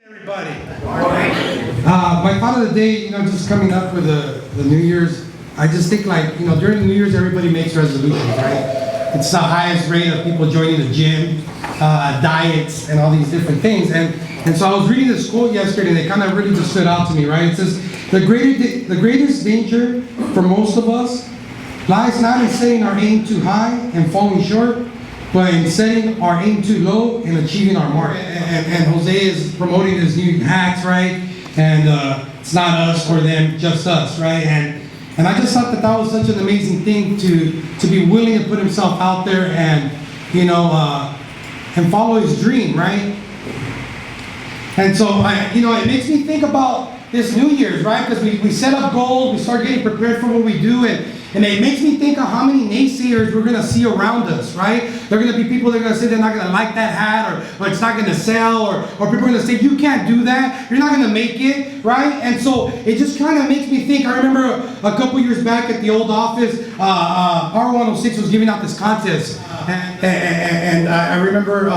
Everybody. My thought of the day, just coming up with the New Year's, I just think during the New Year's, everybody makes resolutions, right? It's the highest rate of people joining the gym, diets, and all these different things. And so I was reading this quote yesterday, and it kind of really just stood out to me, right? It says, the greatest danger for most of us lies not in setting our aim too high and falling short, but in setting our aim too low and achieving our mark. And Jose is promoting his new hacks, right? And it's not us or them, just us, right? And I just thought that was such an amazing thing to be willing to put himself out there and and follow his dream, right? And so it makes me think about this New Year's, right? Because we set up goals, we start getting prepared for what we do, and it makes me think of how many naysayers we're going to see around us, right? There are going to be people that are going to say they're not going to like that hat, or it's not going to sell, or people are going to say, you can't do that, you're not going to make it, right? And so it just kind of makes me think. I remember a couple years back at the old office, Power 106 was giving out this contest. And I remember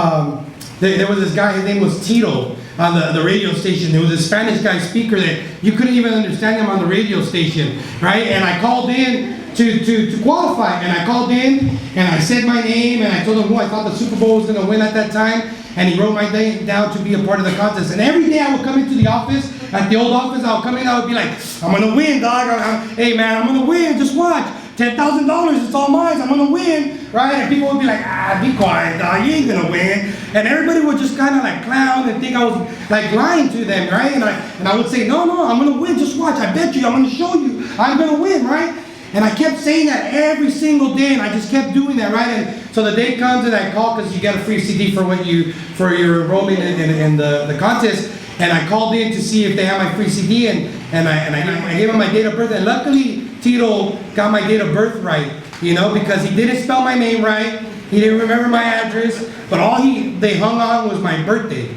there was this guy, his name was Tito, on the radio station. There was a Spanish guy speaker that you couldn't even understand him on the radio station, right? And I called in to qualify, and I called in and I said my name and I told him who I thought the Super Bowl was going to win at that time, and he wrote my name down to be a part of the contest. And every day I would come into the office, at the old office, I would come in, I would be like, I'm going to win, dog. Hey man, I'm going to win, just watch. $10,000, it's all mine, I'm gonna win, right? And people would be like, be quiet, dog, you ain't gonna win. And everybody would just kind of like clown and think I was like lying to them, right? And I would say, no, I'm gonna win, just watch, I bet you, I'm gonna show you, I'm gonna win, right? And I kept saying that every single day, and I just kept doing that, right? And so the day comes and I call, because you get a free CD for your enrollment in the contest. And I called in to see if they have my free CD, and I gave him my date of birth, and luckily Tito got my date of birth right, because he didn't spell my name right, he didn't remember my address, but all they hung on was my birthday.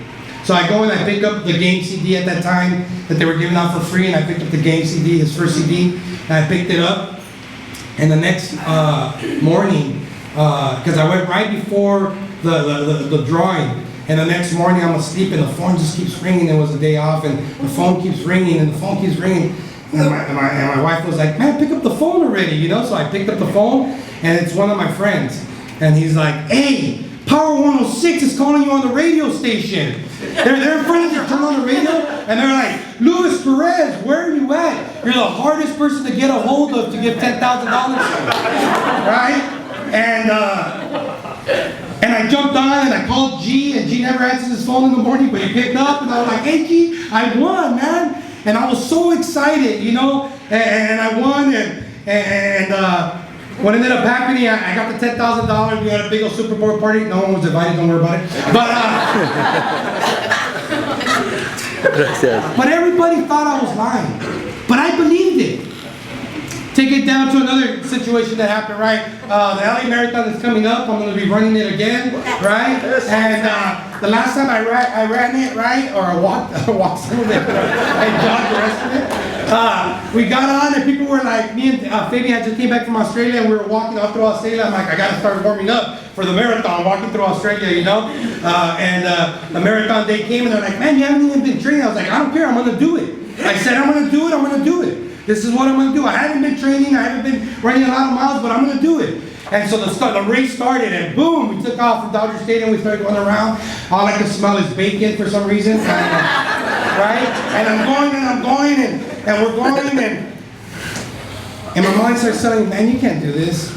So I go and I pick up the game CD at that time that they were giving out for free, and I picked up the game CD, his first CD, and I picked it up, and the next morning, because I went right before the drawing, and the next morning I'm asleep and the phone just keeps ringing. It was the day off, and the phone keeps ringing and the phone keeps ringing. And my wife was like, man, pick up the phone already, So I picked up the phone, and it's one of my friends. And he's like, hey, Power 106 is calling you on the radio station. They're in front of you, turn on the radio, and they're like, Luis Perez, where are you at? You're the hardest person to get a hold of to give $10,000, right? And I jumped on and I called G, and G never answers his phone in the morning, but he picked up, and I was like, hey G, I won, man. And I was so excited, and I won, and what ended up happening, I got the $10,000, we had a big old Super Bowl party, no one was invited, don't worry about it. But everybody thought I was lying, but I believed it. Take it down to another situation that happened, right? The LA Marathon is coming up. I'm going to be running it again, right? And the last time I ran it, right? Or I walked some of it, I jogged the rest of it. We got on, and people were like, me and Fabian just came back from Australia, and we were walking all through Australia. I'm like, I got to start warming up for the marathon, walking through Australia, And the marathon day came, and they're like, man, you haven't even been training. I was like, I don't care, I'm going to do it. I said, I'm going to do it, I'm going to do it. This is what I'm going to do. I haven't been training, I haven't been running a lot of miles, but I'm going to do it. And so the race started, and boom, we took off from Dodger Stadium, we started going around. All I could smell is bacon for some reason, right? And I'm going, and we're going, and my mind starts telling me, man, you can't do this.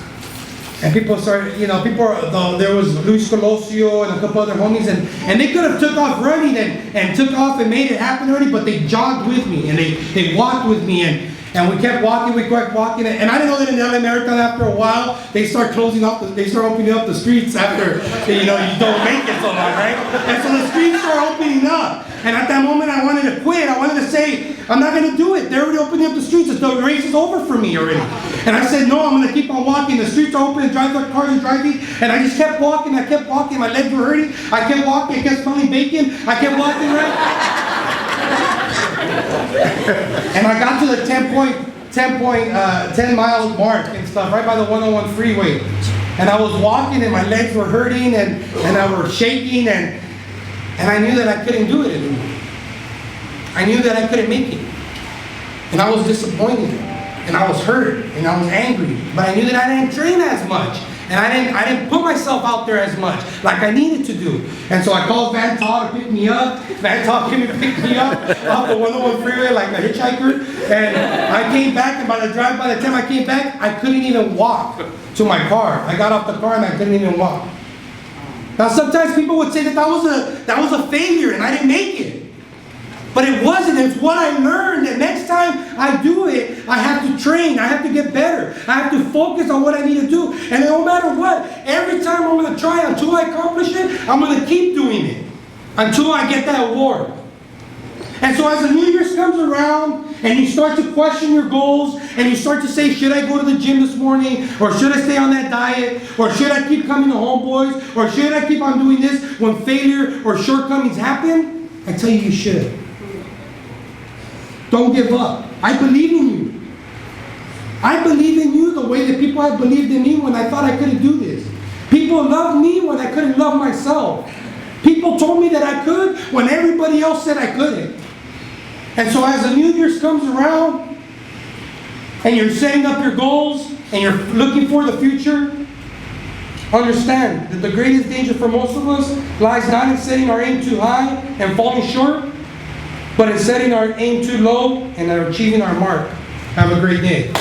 And people started, there was Luis Colosio and a couple other homies, and they could have took off running and took off and made it happen already, but they jogged with me, and they walked with me, and we kept walking, and I didn't know that in the LA Marathon, after a while, they start opening up the streets after, you don't make it so long, right? And so the streets start opening up, and at that moment I wanted to quit. I wanted to say, I'm not going to do it. They're already opening up the streets. The race is over for me already. And I said, no, I'm going to keep on walking. The streets are open, cars are driving, and I just kept walking. My legs were hurting. I kept walking. I kept smelling bacon. I kept walking, right? And I got to the 10 mile mark and stuff, right by the 101 freeway. And I was walking, and my legs were hurting, and I was shaking, and I knew that I couldn't do it anymore. I knew that I couldn't make it. And I was disappointed. And I was hurt. And I was angry. But I knew that I didn't train as much. And I didn't put myself out there as much like I needed to do. And so I called Van Todd to pick me up. Van Todd came to pick me up off the 101 freeway like a hitchhiker. And I came back, and by the time I came back, I couldn't even walk to my car. I got off the car and I couldn't even walk. Now sometimes people would say that was a failure and I didn't make it. But it wasn't. It's what I learned. And next time I do it, I have to train. I have to get better. I have to focus on what I need to do. And no matter what, every time I'm going to try, until I accomplish it, I'm going to keep doing it. Until I get that award. And so as the New Year's comes around, and you start to question your goals, and you start to say, should I go to the gym this morning? Or should I stay on that diet? Or should I keep coming to Homeboys? Or should I keep on doing this when failure or shortcomings happen? I tell you, you should. Don't give up. I believe in you. I believe in you the way that people have believed in me when I thought I couldn't do this. People loved me when I couldn't love myself. People told me that I could when everybody else said I couldn't. And so as the New Year's comes around and you're setting up your goals and you're looking for the future, understand that the greatest danger for most of us lies not in setting our aim too high and falling short, but in setting our aim too low and achieving our mark. Have a great day.